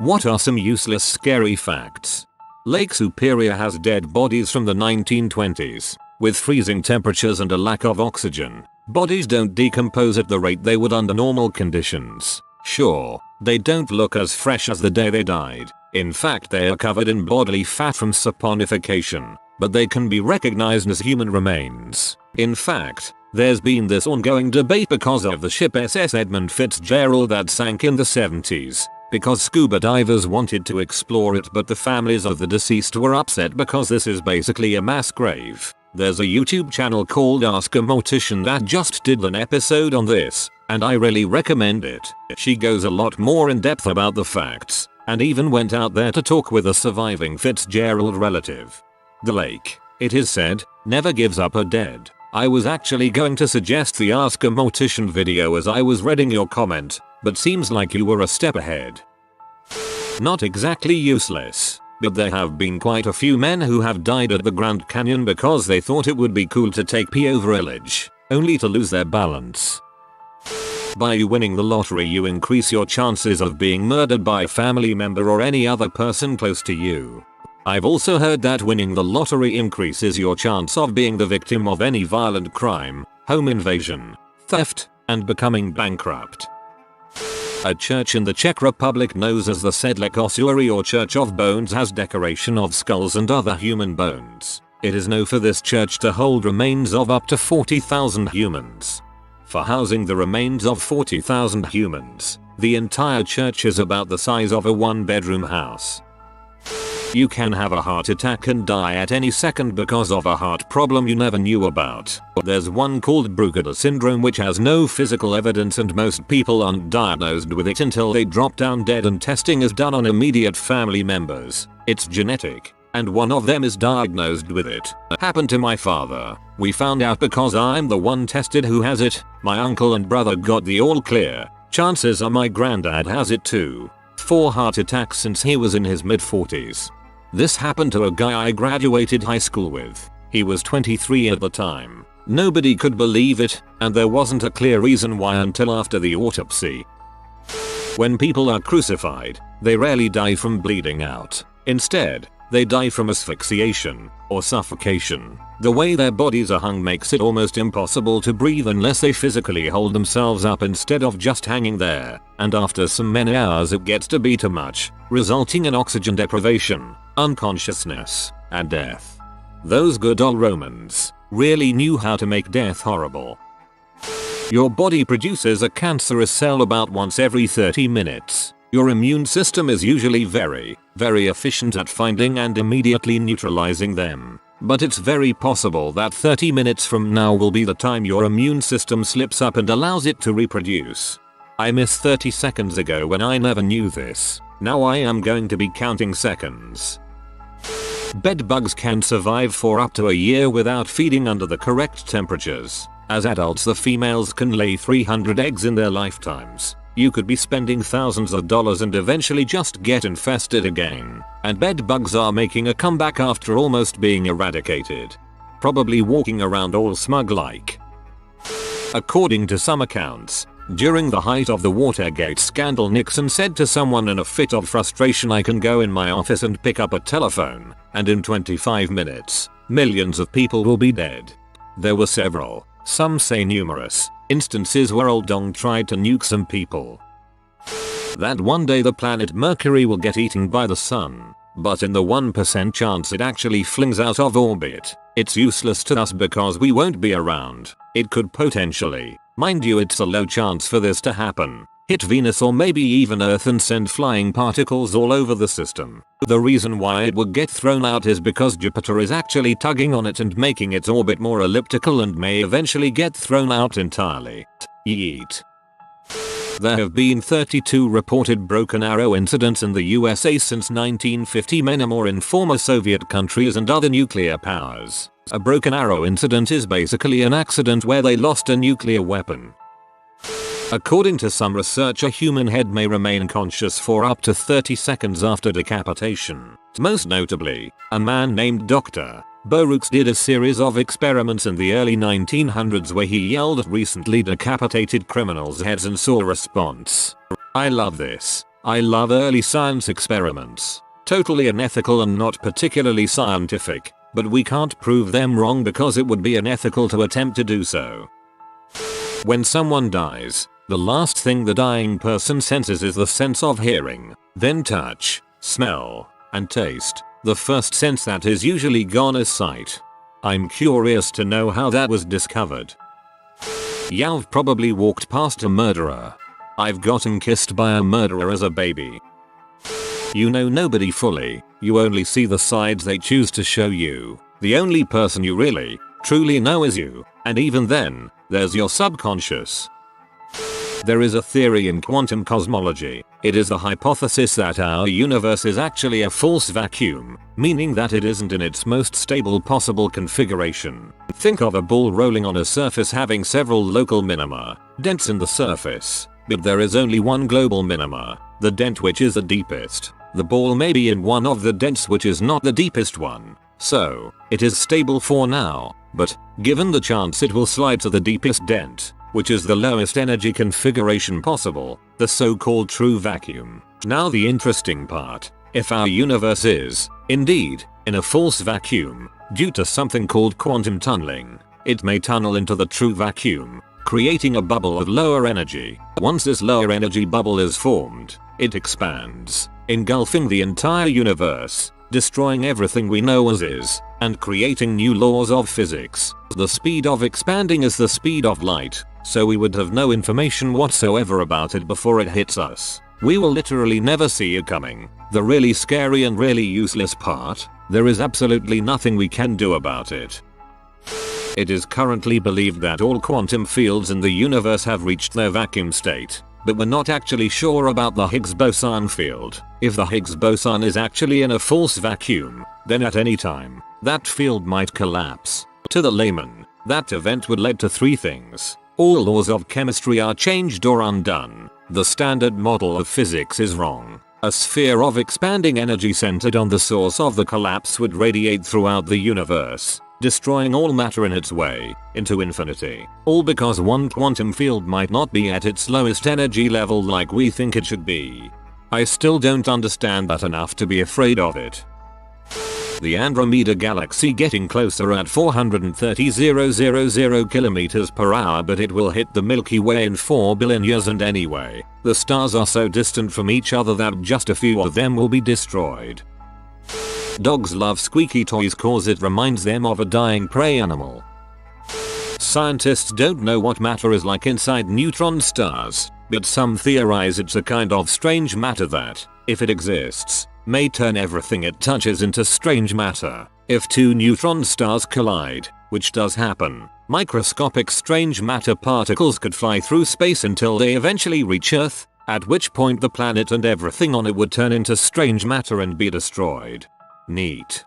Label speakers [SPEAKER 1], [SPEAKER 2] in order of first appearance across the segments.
[SPEAKER 1] What are some useless scary facts? Lake Superior has dead bodies from the 1920s. With freezing temperatures and a lack of oxygen, bodies don't decompose at the rate they would under normal conditions. Sure, they don't look as fresh as the day they died. In fact, they are covered in bodily fat from saponification, but they can be recognized as human remains. In fact, there's been this ongoing debate because of the ship SS Edmund Fitzgerald that sank in the 70s. Because scuba divers wanted to explore it, but the families of the deceased were upset because this is basically a mass grave. There's a YouTube channel called Ask a Mortician that just did an episode on this, and I really recommend it. She goes a lot more in depth about the facts, and even went out there to talk with a surviving Fitzgerald relative. The lake, it is said, never gives up her dead. I was actually going to suggest the Ask a Mortician video as I was reading your comment, but seems like you were a step ahead. Not exactly useless, but there have been quite a few men who have died at the Grand Canyon because they thought it would be cool to take pee over a ledge, only to lose their balance. By you winning the lottery, you increase your chances of being murdered by a family member or any other person close to you. I've also heard that winning the lottery increases your chance of being the victim of any violent crime, home invasion, theft, and becoming bankrupt. A church in the Czech Republic known as the Sedlec Ossuary or Church of Bones has decoration of skulls and other human bones. It is known for this church to hold remains of up to 40,000 humans. For housing the remains of 40,000 humans, the entire church is about the size of a one-bedroom house. You can have a heart attack and die at any second because of a heart problem you never knew about. There's one called Brugada syndrome which has no physical evidence and most people aren't diagnosed with it until they drop down dead and testing is done on immediate family members. It's genetic, and one of them is diagnosed with it. Happened to my father. We found out because I'm the one tested who has it. My uncle and brother got the all clear. Chances are my granddad has it too. 4 heart attacks since he was in his mid-40s. This happened to a guy I graduated high school with. He was 23 at the time. Nobody could believe it, and there wasn't a clear reason why until after the autopsy. When people are crucified, they rarely die from bleeding out. Instead, they die from asphyxiation or suffocation. The way their bodies are hung makes it almost impossible to breathe unless they physically hold themselves up instead of just hanging there, and after so many hours it gets to be too much, resulting in oxygen deprivation, unconsciousness, and death. Those good old Romans really knew how to make death horrible. Your body produces a cancerous cell about once every 30 minutes. Your immune system is usually very efficient at finding and immediately neutralizing them. But it's very possible that 30 minutes from now will be the time your immune system slips up and allows it to reproduce. I missed 30 seconds ago when I never knew this. Now I am going to be counting seconds. Bed bugs can survive for up to a year without feeding under the correct temperatures. As adults, the females can lay 300 eggs in their lifetimes. You could be spending thousands of dollars and eventually just get infested again. And bed bugs are making a comeback after almost being eradicated. Probably walking around all smug like. According to some accounts, during the height of the Watergate scandal, Nixon said to someone in a fit of frustration, "I can go in my office and pick up a telephone, and in 25 minutes, millions of people will be dead." There were several, some say numerous, instances where old Dong tried to nuke some people. That one day the planet Mercury will get eaten by the sun, but in the 1% chance it actually flings out of orbit, it's useless to us because we won't be around. It could potentially, mind you it's a low chance for this to happen, hit Venus or maybe even Earth and send flying particles all over the system. The reason why it would get thrown out is because Jupiter is actually tugging on it and making its orbit more elliptical and may eventually get thrown out entirely. Yeet. There have been 32 reported broken arrow incidents in the USA since 1950, many more in former Soviet countries and other nuclear powers. A broken arrow incident is basically an accident where they lost a nuclear weapon. According to some research, a human head may remain conscious for up to 30 seconds after decapitation. Most notably, a man named Dr. Borux did a series of experiments in the early 1900s where he yelled at recently decapitated criminals' heads and saw a response. I love this. I love early science experiments. Totally unethical and not particularly scientific, but we can't prove them wrong because it would be unethical to attempt to do so. When someone dies, the last thing the dying person senses is the sense of hearing, then touch, smell, and taste. The first sense that is usually gone is sight. I'm curious to know how that was discovered. You've probably walked past a murderer. I've gotten kissed by a murderer as a baby. You know nobody fully, you only see the sides they choose to show you. The only person you really, truly know is you, and even then, there's your subconscious. There is a theory in quantum cosmology. It is the hypothesis that our universe is actually a false vacuum, meaning that it isn't in its most stable possible configuration. Think of a ball rolling on a surface having several local minima, dents in the surface, but there is only one global minima, the dent which is the deepest. The ball may be in one of the dents which is not the deepest one, so it is stable for now, but given the chance it will slide to the deepest dent, which is the lowest energy configuration possible, the so-called true vacuum. Now the interesting part, if our universe is, indeed, in a false vacuum, due to something called quantum tunneling, it may tunnel into the true vacuum, creating a bubble of lower energy. Once this lower energy bubble is formed, it expands, engulfing the entire universe, destroying everything we know as is, and creating new laws of physics. The speed of expanding is the speed of light, so we would have no information whatsoever about it before it hits us. We will literally never see it coming. The really scary and really useless part, there is absolutely nothing we can do about it. It is currently believed that all quantum fields in the universe have reached their vacuum state, but we're not actually sure about the Higgs boson field. If the Higgs boson is actually in a false vacuum, then at any time, that field might collapse. To the layman, that event would lead to three things. All laws of chemistry are changed or undone. The standard model of physics is wrong. A sphere of expanding energy centered on the source of the collapse would radiate throughout the universe, destroying all matter in its way into infinity. All because one quantum field might not be at its lowest energy level like we think it should be. I still don't understand that enough to be afraid of it. The Andromeda Galaxy getting closer at 430,000 kilometers per hour, but it will hit the Milky Way in 4 billion years, and anyway, the stars are so distant from each other that just a few of them will be destroyed. Dogs love squeaky toys cause it reminds them of a dying prey animal. Scientists don't know what matter is like inside neutron stars, but some theorize it's a kind of strange matter that, if it exists, may turn everything it touches into strange matter. If two neutron stars collide, which does happen, microscopic strange matter particles could fly through space until they eventually reach Earth, at which point the planet and everything on it would turn into strange matter and be destroyed. Neat.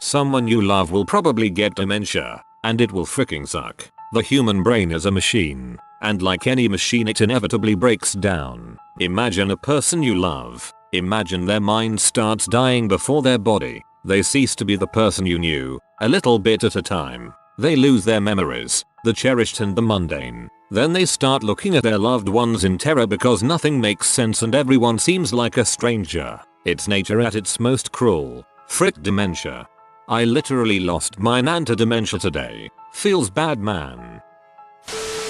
[SPEAKER 1] Someone you love will probably get dementia, and it will freaking suck. The human brain is a machine, and like any machine it inevitably breaks down. Imagine a person you love. Imagine their mind starts dying before their body. They cease to be the person you knew, a little bit at a time. They lose their memories, the cherished and the mundane. Then they start looking at their loved ones in terror because nothing makes sense and everyone seems like a stranger. It's nature at its most cruel. Frick dementia. I literally lost my nan to dementia today. Feels bad, man.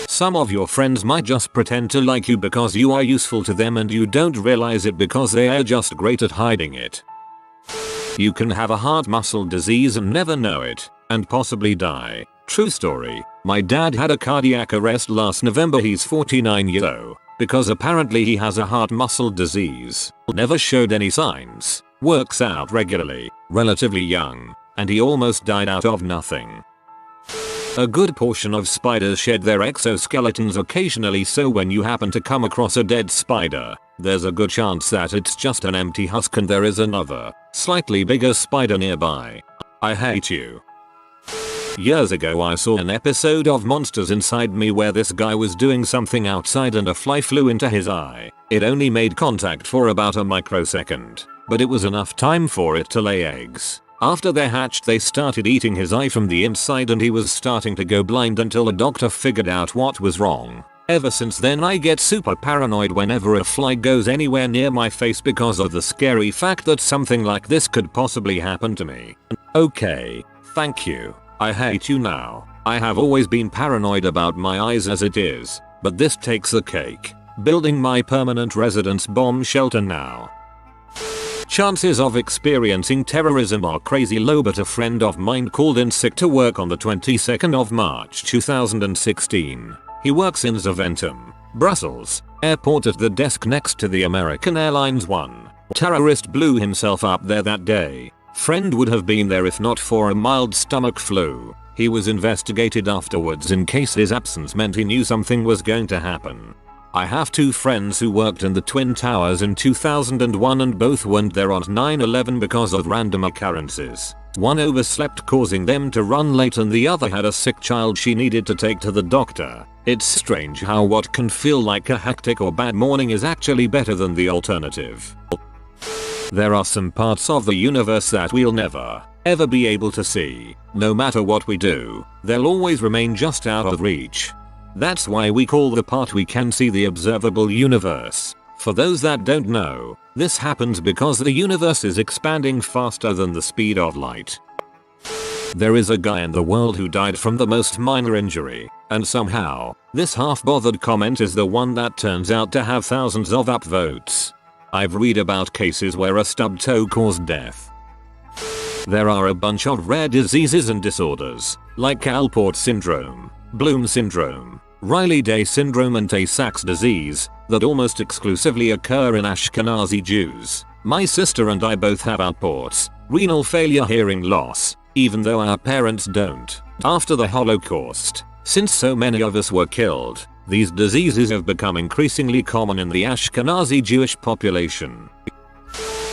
[SPEAKER 1] Some of your friends might just pretend to like you because you are useful to them and you don't realize it because they are just great at hiding it. You can have a heart muscle disease and never know it, and possibly die. True story. My dad had a cardiac arrest last November. He's 49 years old, because apparently he has a heart muscle disease. Never showed any signs, works out regularly, relatively young, and he almost died out of nothing. A good portion of spiders shed their exoskeletons occasionally, so when you happen to come across a dead spider, there's a good chance that it's just an empty husk and there is another, slightly bigger spider nearby. I hate you. Years ago I saw an episode of Monsters Inside Me where this guy was doing something outside and a fly flew into his eye. It only made contact for about a microsecond, but it was enough time for it to lay eggs. After they hatched they started eating his eye from the inside and he was starting to go blind until a doctor figured out what was wrong. Ever since then I get super paranoid whenever a fly goes anywhere near my face because of the scary fact that something like this could possibly happen to me. Okay, thank you. I hate you now. I have always been paranoid about my eyes as it is, but this takes the cake. Building my permanent residence bomb shelter now. Chances of experiencing terrorism are crazy low, but a friend of mine called in sick to work on the 22nd of March 2016. He works in Zaventem, Brussels, airport at the desk next to the American Airlines one. Terrorist blew himself up there that day. Friend would have been there if not for a mild stomach flu. He was investigated afterwards in case his absence meant he knew something was going to happen. I have two friends who worked in the Twin Towers in 2001 and both went there on 9/11 because of random occurrences. One overslept causing them to run late and the other had a sick child she needed to take to the doctor. It's strange how what can feel like a hectic or bad morning is actually better than the alternative. There are some parts of the universe that we'll never, ever be able to see. No matter what we do, they'll always remain just out of reach. That's why we call the part we can see the observable universe. For those that don't know, this happens because the universe is expanding faster than the speed of light. There is a guy in the world who died from the most minor injury, and somehow, this half-bothered comment is the one that turns out to have thousands of upvotes. I've read about cases where a stubbed toe caused death. There are a bunch of rare diseases and disorders, like Alport syndrome, Bloom syndrome, Riley-Day syndrome and Tay-Sachs disease, that almost exclusively occur in Ashkenazi Jews. My sister and I both have Alports, renal failure, hearing loss, even though our parents don't. After the Holocaust, since so many of us were killed, these diseases have become increasingly common in the Ashkenazi Jewish population.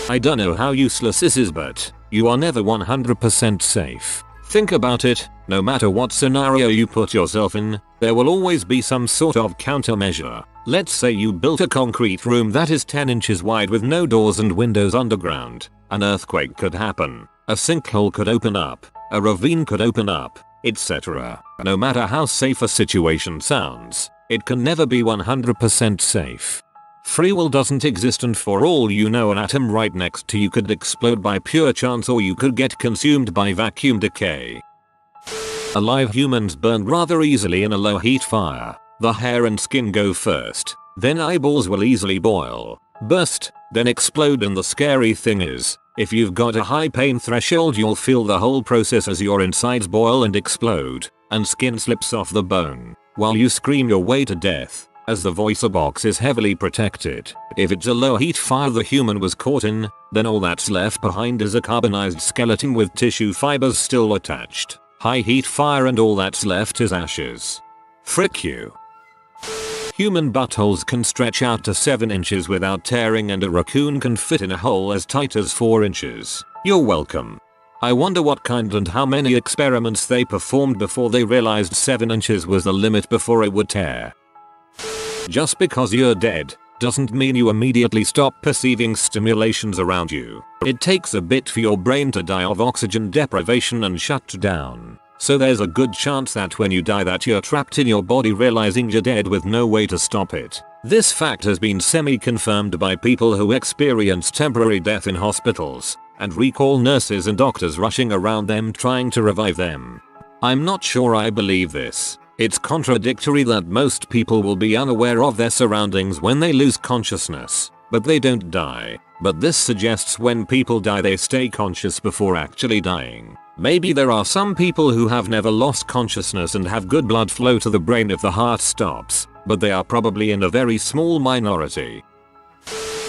[SPEAKER 1] I don't know how useless this is, but you are never 100% safe. Think about it, no matter what scenario you put yourself in, there will always be some sort of countermeasure. Let's say you built a concrete room that is 10 inches wide with no doors and windows underground. An earthquake could happen, a sinkhole could open up, a ravine could open up, etc. No matter how safe a situation sounds, it can never be 100% safe. Free will doesn't exist, and for all you know an atom right next to you could explode by pure chance, or you could get consumed by vacuum decay. Alive humans burn rather easily in a low heat fire. The hair and skin go first, then eyeballs will easily boil, burst, then explode, and the scary thing is, if you've got a high pain threshold you'll feel the whole process as your insides boil and explode, and skin slips off the bone, while you scream your way to death. As the voice box is heavily protected, if it's a low heat fire the human was caught in, then all that's left behind is a carbonized skeleton with tissue fibers still attached. High heat fire and all that's left is ashes. Frick you. Human buttholes can stretch out to 7 inches without tearing, and a raccoon can fit in a hole as tight as 4 inches. You're welcome. I wonder what kind and how many experiments they performed before they realized 7 inches was the limit before it would tear. Just because you're dead doesn't mean you immediately stop perceiving stimulations around you. It takes a bit for your brain to die of oxygen deprivation and shut down. So there's a good chance that when you die that you're trapped in your body realizing you're dead with no way to stop it. This fact has been semi-confirmed by people who experience temporary death in hospitals and recall nurses and doctors rushing around them trying to revive them. I'm not sure I believe this. It's contradictory that most people will be unaware of their surroundings when they lose consciousness, but they don't die. But this suggests when people die they stay conscious before actually dying. Maybe there are some people who have never lost consciousness and have good blood flow to the brain if the heart stops, but they are probably in a very small minority.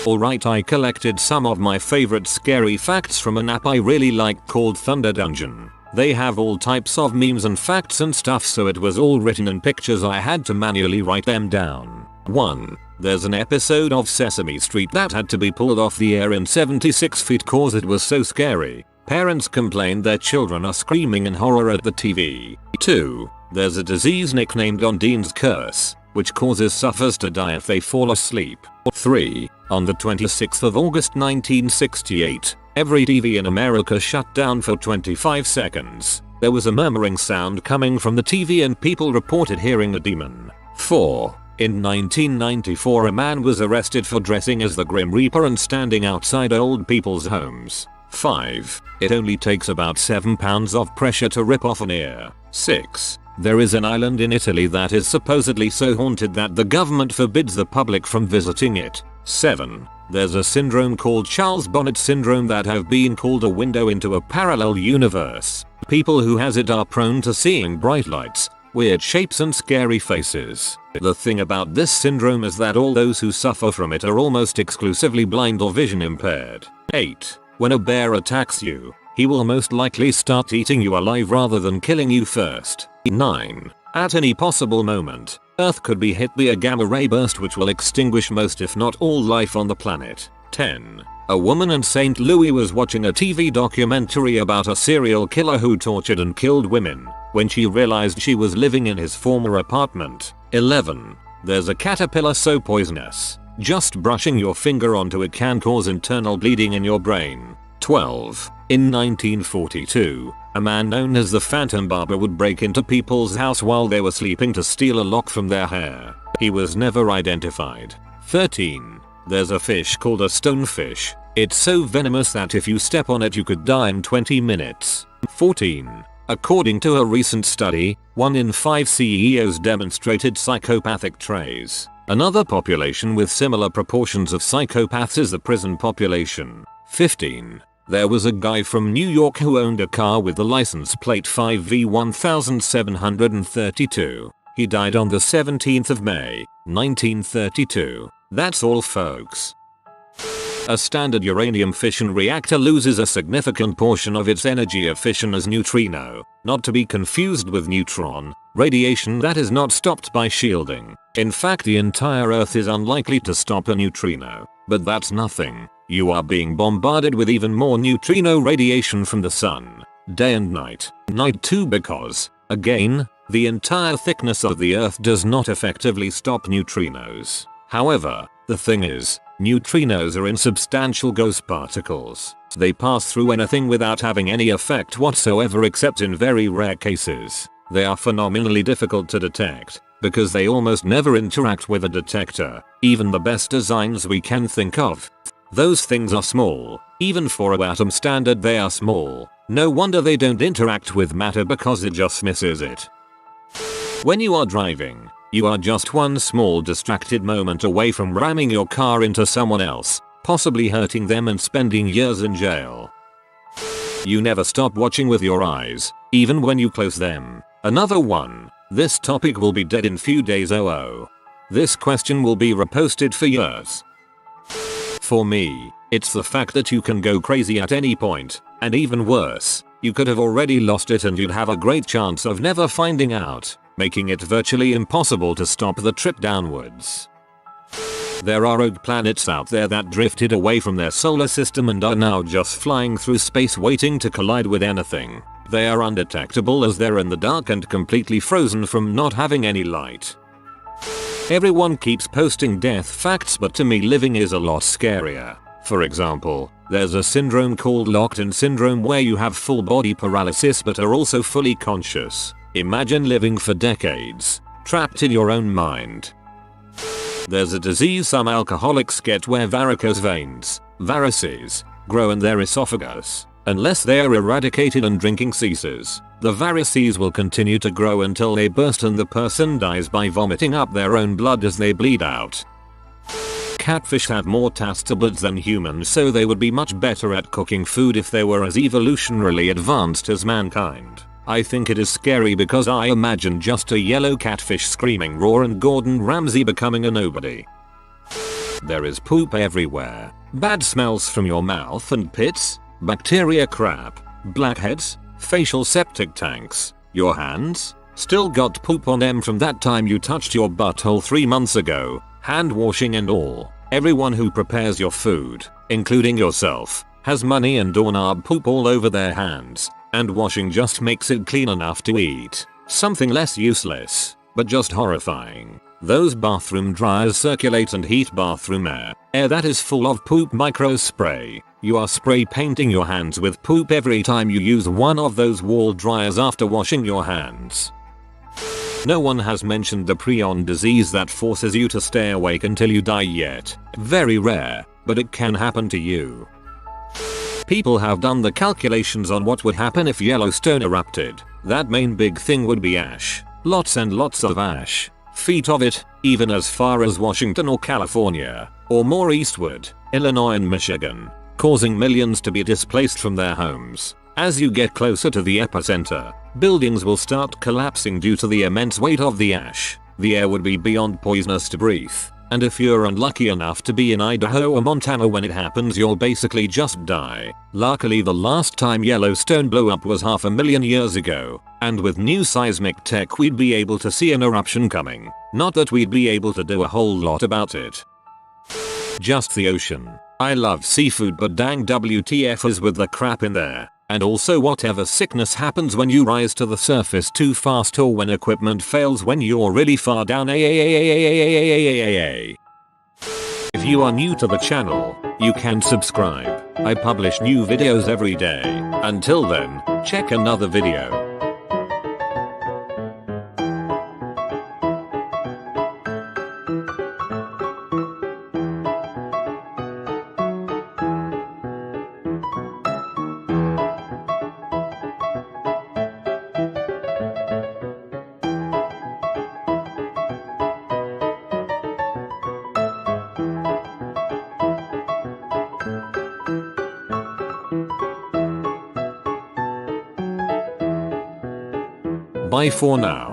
[SPEAKER 1] Alright, I collected some of my favorite scary facts from an app I really like called Thunder Dungeon. They have all types of memes and facts and stuff, so it was all written in pictures. I had to manually write them down. 1. There's an episode of Sesame Street that had to be pulled off the air in 76 feet cause it was so scary. Parents complained their children are screaming in horror at the TV. 2. There's a disease nicknamed Ondine's Curse, which causes sufferers to die if they fall asleep. 3. On the 26th of August 1968, every TV in America shut down for 25 seconds. There was a murmuring sound coming from the TV and people reported hearing a demon. 4. In 1994 a man was arrested for dressing as the Grim Reaper and standing outside old people's homes. 5. It only takes about 7 pounds of pressure to rip off an ear. 6. There is an island in Italy that is supposedly so haunted that the government forbids the public from visiting it. 7. There's a syndrome called Charles Bonnet syndrome that have been called a window into a parallel universe. People who has it are prone to seeing bright lights, weird shapes and scary faces. The thing about this syndrome is that all those who suffer from it are almost exclusively blind or vision impaired. 8. When a bear attacks you, he will most likely start eating you alive rather than killing you first. 9. At any possible moment, Earth could be hit by a gamma ray burst which will extinguish most if not all life on the planet. 10. A woman in St. Louis was watching a TV documentary about a serial killer who tortured and killed women when she realized she was living in his former apartment. 11. There's a caterpillar so poisonous, just brushing your finger onto it can cause internal bleeding in your brain. 12. In 1942, a man known as the Phantom Barber would break into people's house while they were sleeping to steal a lock from their hair. He was never identified. 13. There's a fish called a stonefish. It's so venomous that if you step on it you could die in 20 minutes. 14. According to a recent study, 1 in 5 CEOs demonstrated psychopathic traits. Another population with similar proportions of psychopaths is the prison population. 15. There was a guy from New York who owned a car with the license plate 5V1732. He died on the 17th of May, 1932. That's all folks. A standard uranium fission reactor loses a significant portion of its energy of fission as neutrino, not to be confused with neutron, radiation that is not stopped by shielding. In fact, the entire Earth is unlikely to stop a neutrino. But that's nothing. You are being bombarded with even more neutrino radiation from the sun, day and night. Night too, because, again, the entire thickness of the Earth does not effectively stop neutrinos. However, the thing is, neutrinos are insubstantial ghost particles. They pass through anything without having any effect whatsoever except in very rare cases. They are phenomenally difficult to detect, because they almost never interact with a detector, even the best designs we can think of. Those things are small, even for an atom standard they are small. No wonder they don't interact with matter because it just misses it. When you are driving, you are just one small distracted moment away from ramming your car into someone else, possibly hurting them and spending years in jail. You never stop watching with your eyes, even when you close them. Another one. This topic will be dead in few days. This question will be reposted for years. For me, it's the fact that you can go crazy at any point, and even worse, you could have already lost it and you'd have a great chance of never finding out, making it virtually impossible to stop the trip downwards. There are rogue planets out there that drifted away from their solar system and are now just flying through space waiting to collide with anything. They are undetectable as they're in the dark and completely frozen from not having any light. Everyone keeps posting death facts, but to me living is a lot scarier. For example, there's a syndrome called locked-in syndrome where you have full body paralysis but are also fully conscious. Imagine living for decades, trapped in your own mind. There's a disease some alcoholics get where varicose veins, varices, grow in their esophagus. Unless they are eradicated and drinking ceases, the varices will continue to grow until they burst and the person dies by vomiting up their own blood as they bleed out. Catfish have more taste buds than humans, so they would be much better at cooking food if they were as evolutionarily advanced as mankind. I think it is scary because I imagine just a yellow catfish screaming roar and Gordon Ramsay becoming a nobody. There is poop everywhere, bad smells from your mouth and pits, bacteria crap, blackheads, facial septic tanks. Your hands? Still got poop on them from that time you touched your butthole 3 months ago. Hand washing and all. Everyone who prepares your food, including yourself, has money and doorknob poop all over their hands, and washing just makes it clean enough to eat. Something less useless, but just horrifying. Those bathroom dryers circulate and heat bathroom air that is full of poop micro spray. You are spray painting your hands with poop every time you use one of those wall dryers after washing your hands. No one has mentioned the prion disease that forces you to stay awake until you die yet. Very rare, but it can happen to you. People have done the calculations on what would happen if Yellowstone erupted. That main big thing would be ash. Lots and lots of ash. Feet of it, even as far as Washington or California, or more eastward, Illinois and Michigan, causing millions to be displaced from their homes. As you get closer to the epicenter, buildings will start collapsing due to the immense weight of the ash. The air would be beyond poisonous to breathe, and if you're unlucky enough to be in Idaho or Montana when it happens, you'll basically just die. Luckily, the last time Yellowstone blew up was 500,000 years ago, and with new seismic tech we'd be able to see an eruption coming. Not that we'd be able to do a whole lot about it. Just the ocean. I love seafood, but dang WTF is with the crap in there. And also whatever sickness happens when you rise to the surface too fast, or when equipment fails when you're really far down. If you are new to the channel, you can subscribe. I publish new videos every day. Until then, check another video. Bye for now.